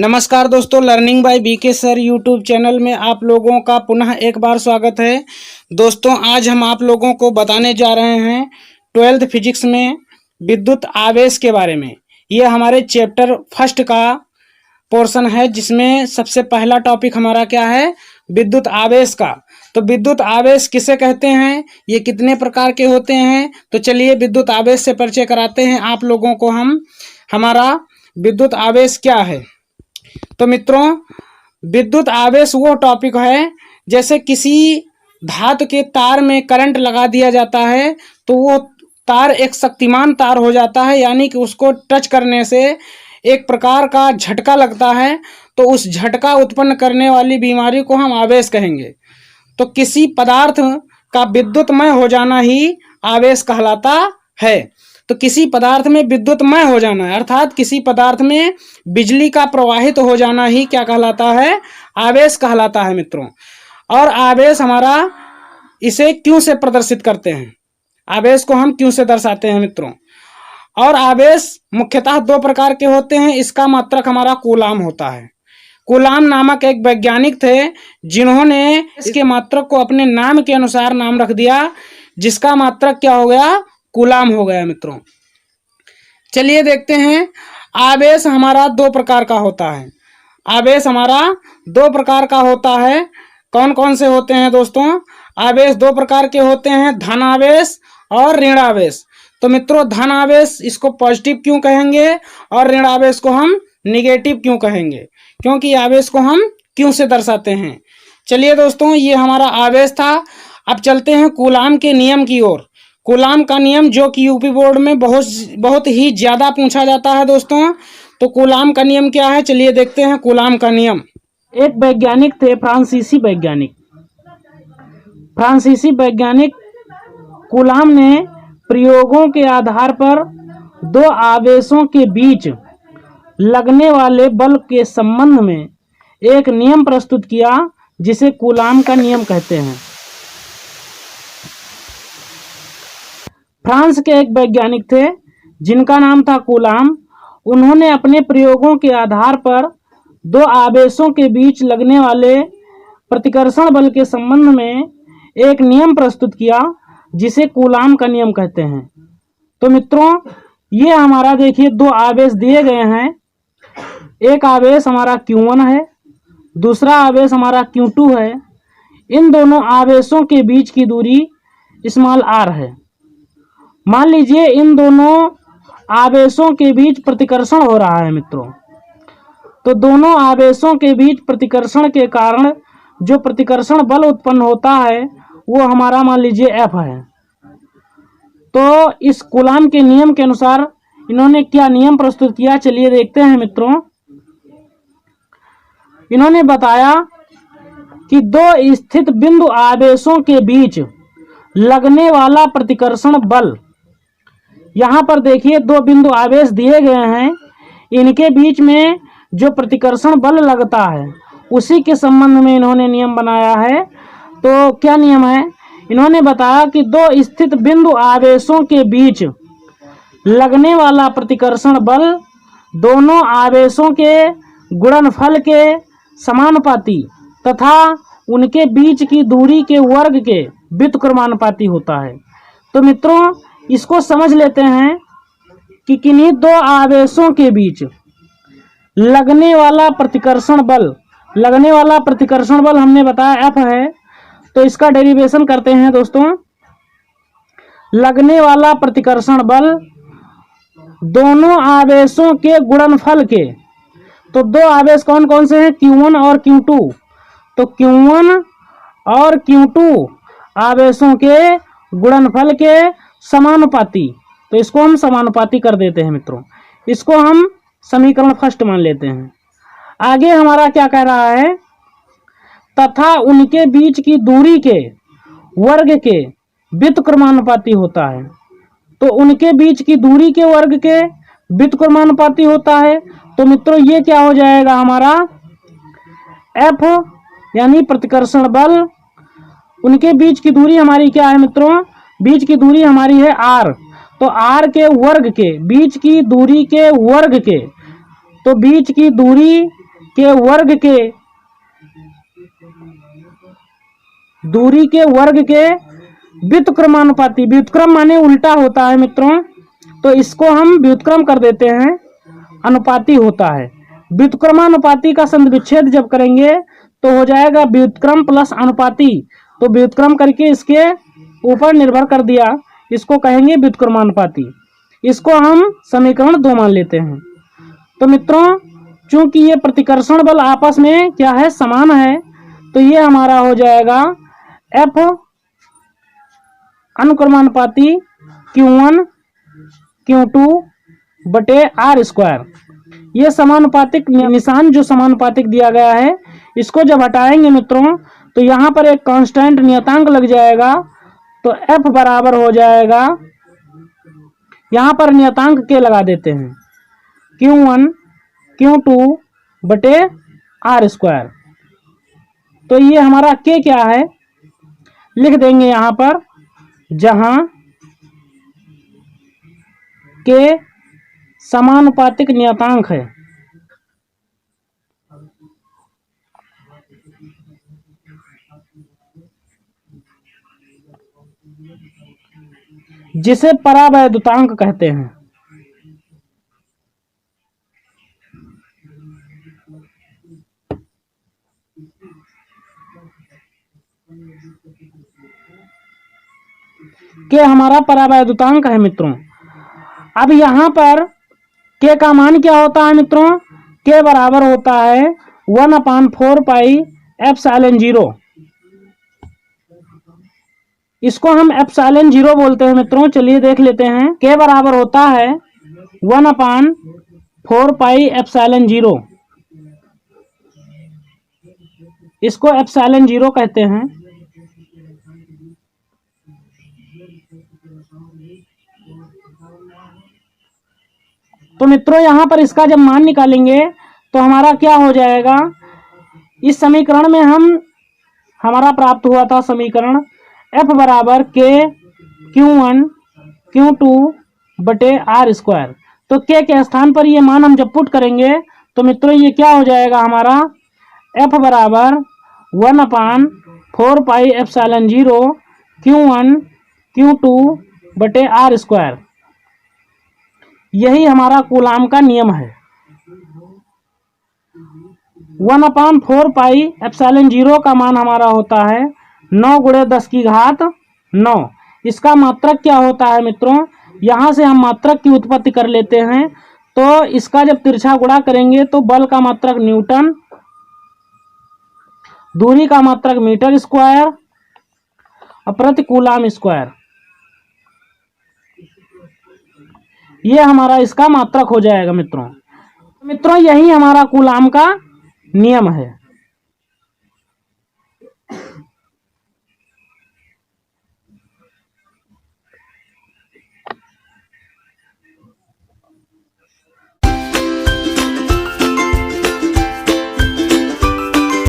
नमस्कार दोस्तों, learning by B K sir YouTube channel में आप लोगों का पुनः एक बार स्वागत है। दोस्तों, आज हम आप लोगों को बताने जा रहे हैं 12th फिजिक्स में विद्युत आवेश के बारे में। ये हमारे चैप्टर फर्स्ट का पोर्शन है, जिसमें सबसे पहला टॉपिक हमारा क्या है, विद्युत आवेश का। तो विद्युत आवेश किसे कहते हैं, ये कितने प्रकार के होते हैं, तो चलिए विद्युत आवेश से परिचय कराते हैं आप लोगों को हम। हमारा विद्युत आवेश क्या है। तो मित्रों, विद्युत आवेश वो टॉपिक है, जैसे किसी धातु के तार में करंट लगा दिया जाता है तो वो तार एक शक्तिमान तार हो जाता है, यानी कि उसको टच करने से एक प्रकार का झटका लगता है, तो उस झटका उत्पन्न करने वाली बीमारी को हम आवेश कहेंगे। तो किसी पदार्थ का विद्युतमय हो जाना ही आवेश कहलाता है। तो किसी पदार्थ में विद्युतमय हो जाना है, अर्थात किसी पदार्थ में बिजली का प्रवाहित हो जाना ही क्या कहलाता है, आवेश कहलाता है मित्रों। और आवेश हमारा इसे क्यों से प्रदर्शित करते हैं, आवेश को हम क्यों से दर्शाते हैं मित्रों। और आवेश मुख्यतः दो प्रकार के होते हैं। इसका मात्रक हमारा कूलाम होता है। कूलाम नामक एक वैज्ञानिक थे, जिन्होंने इसके मात्रक को अपने नाम के अनुसार नाम रख दिया, जिसका मात्रक क्या हो गया, कूलाम हो गया मित्रों। चलिए देखते हैं, आवेश हमारा दो प्रकार का होता है। आवेश हमारा दो प्रकार का होता है। कौन कौन से होते हैं दोस्तों, आवेश दो प्रकार के होते हैं, धन आवेश और ऋण आवेश। तो मित्रों, धन आवेश इसको पॉजिटिव क्यों कहेंगे और ऋण आवेश को हम निगेटिव क्यों कहेंगे, क्योंकि आवेश को हम क्यों से दर्शाते हैं। चलिए दोस्तों, ये हमारा आवेश था। अब चलते हैं कूलाम के नियम की ओर। कूलाम का नियम, जो कि यूपी बोर्ड में बहुत ही ज्यादा पूछा जाता है दोस्तों। तो कूलाम का नियम क्या है, चलिए देखते हैं कूलाम का नियम। एक वैज्ञानिक थे, फ्रांसीसी वैज्ञानिक कूलाम ने प्रयोगों के आधार पर दो आवेशों के बीच लगने वाले बल के संबंध में एक नियम प्रस्तुत किया, जिसे कूलाम का नियम कहते हैं। फ्रांस के एक वैज्ञानिक थे, जिनका नाम था कूलाम। उन्होंने अपने प्रयोगों के आधार पर दो आवेशों के बीच लगने वाले प्रतिकर्षण बल के संबंध में एक नियम प्रस्तुत किया, जिसे कूलाम का नियम कहते हैं। तो मित्रों, ये हमारा देखिए दो आवेश दिए गए हैं। एक आवेश हमारा Q1 है, दूसरा आवेश हमारा Q2 है। इन दोनों आवेशों के बीच की दूरी स्मॉल r है। मान लीजिए इन दोनों आवेशों के बीच प्रतिकर्षण हो रहा है मित्रों। तो दोनों आवेशों के बीच प्रतिकर्षण के कारण जो प्रतिकर्षण बल उत्पन्न होता है, वो हमारा मान लीजिए F है। तो इस कूलाम के नियम के अनुसार इन्होंने क्या नियम प्रस्तुत किया, चलिए देखते हैं मित्रों। इन्होंने बताया कि दो स्थित बिंदु आवेशों के बीच लगने वाला प्रतिकर्षण बल, यहाँ पर देखिए दो बिंदु आवेश दिए गए हैं, इनके बीच में जो प्रतिकर्षण बल लगता है, उसी के संबंध में इन्होंने नियम बनाया है। तो क्या नियम है, इन्होंने बताया कि दो स्थित बिंदु आवेशों के बीच लगने वाला प्रतिकर्षण बल दोनों आवेशों के गुणनफल के समानुपाती तथा उनके बीच की दूरी के वर्ग के व्युत्क्रमानुपाती होता है। तो मित्रों, इसको समझ लेते हैं कि किन्हीं दो आवेशों के बीच लगने वाला प्रतिकर्षण बल हमने बताया F है। तो इसका डेरिवेशन करते हैं दोस्तों। लगने वाला प्रतिकर्षण बल दोनों आवेशों के गुणनफल के, तो दो आवेश कौन कौन से हैं, Q1 और Q2। तो Q1 और Q2 आवेशों के गुणनफल के समानुपाती। तो इसको हम समानुपाती कर देते हैं मित्रों। इसको हम समीकरण फर्स्ट मान लेते हैं। आगे हमारा क्या कह रहा है, तथा उनके बीच की दूरी के वर्ग के व्युत्क्रमानुपाती होता है। तो उनके बीच की दूरी के वर्ग के व्युत्क्रमानुपाती होता है। तो मित्रों, ये क्या हो जाएगा हमारा, F यानी प्रतिकर्षण बल। उनके बीच की दूरी हमारी क्या है मित्रों, बीच की दूरी हमारी है R। तो R के वर्ग के, बीच की दूरी के वर्ग के, तो बीच की दूरी वर्ग के दूरी के वर्ग के व्युत्क्रमानुपाती, व्युत्क्रम माने उल्टा होता है मित्रों, तो इसको हम व्युत्क्रम कर देते हैं, अनुपाती होता है। व्युत्क्रमानुपाती का संधिविच्छेद जब करेंगे तो हो जाएगा व्युत्क्रम प्लस अनुपाती, तो व्युत्क्रम करके इसके ऊपर निर्भर कर दिया, इसको कहेंगे व्युत्क्रमानुपाती। इसको हम समीकरण 2 मान लेते हैं। तो मित्रों चूंकि ये प्रतिकर्षण बल आपस में क्या है, समान है, तो ये हमारा हो जाएगा F अनुक्रमानुपाती Q1 Q2 बटे R स्क्वायर। ये समानुपातिक निशान जो समानुपातिक दिया गया है, इसको जब हटाएंगे मित्रों तो यहाँ पर एक कांस्टेंट नियतांक लग जाएगा, तो F बराबर हो जाएगा, यहाँ पर नियतांक के लगा देते हैं, Q1 Q2 बटे R स्क्वायर। तो ये हमारा K क्या है, लिख देंगे यहाँ पर, जहां K समानुपातिक नियतांक है। जिसे परावैद्युतांक कहते हैं। के हमारा परावैद्युतांक है मित्रों। अब यहां पर के का मान क्या होता है मित्रों, के बराबर होता है 1/4 पाई एप्सिलॉन 0। इसको हम एप्सिलॉन 0 बोलते हैं मित्रों। चलिए देख लेते हैं, के बराबर होता है 1/4 पाई एप्सिलॉन 0, इसको एप्सिलॉन 0 कहते हैं। तो मित्रों यहाँ पर इसका जब मान निकालेंगे तो हमारा क्या हो जाएगा, इस समीकरण में हमारा प्राप्त हुआ था समीकरण F बराबर के Q1 Q2 बटे R स्क्वायर। तो के स्थान पर ये मान हम जब पुट करेंगे तो मित्रों ये क्या हो जाएगा, हमारा F बराबर 1/4 पाई एप्सिलॉन 0 Q1 Q2 बटे R स्क्वायर। यही हमारा कूलाम का नियम है। 1/4 पाई एप्सिलॉन 0 का मान हमारा होता है 9 × 10⁹ इसका मात्रक क्या होता है मित्रों, यहां से हम मात्रक की उत्पत्ति कर लेते हैं। तो इसका जब तिरछा गुणा करेंगे तो बल का मात्रक न्यूटन, दूरी का मात्रक मीटर स्क्वायर और प्रति कूलाम स्क्वायर, ये हमारा इसका मात्रक हो जाएगा मित्रों। यही हमारा कूलाम का नियम है।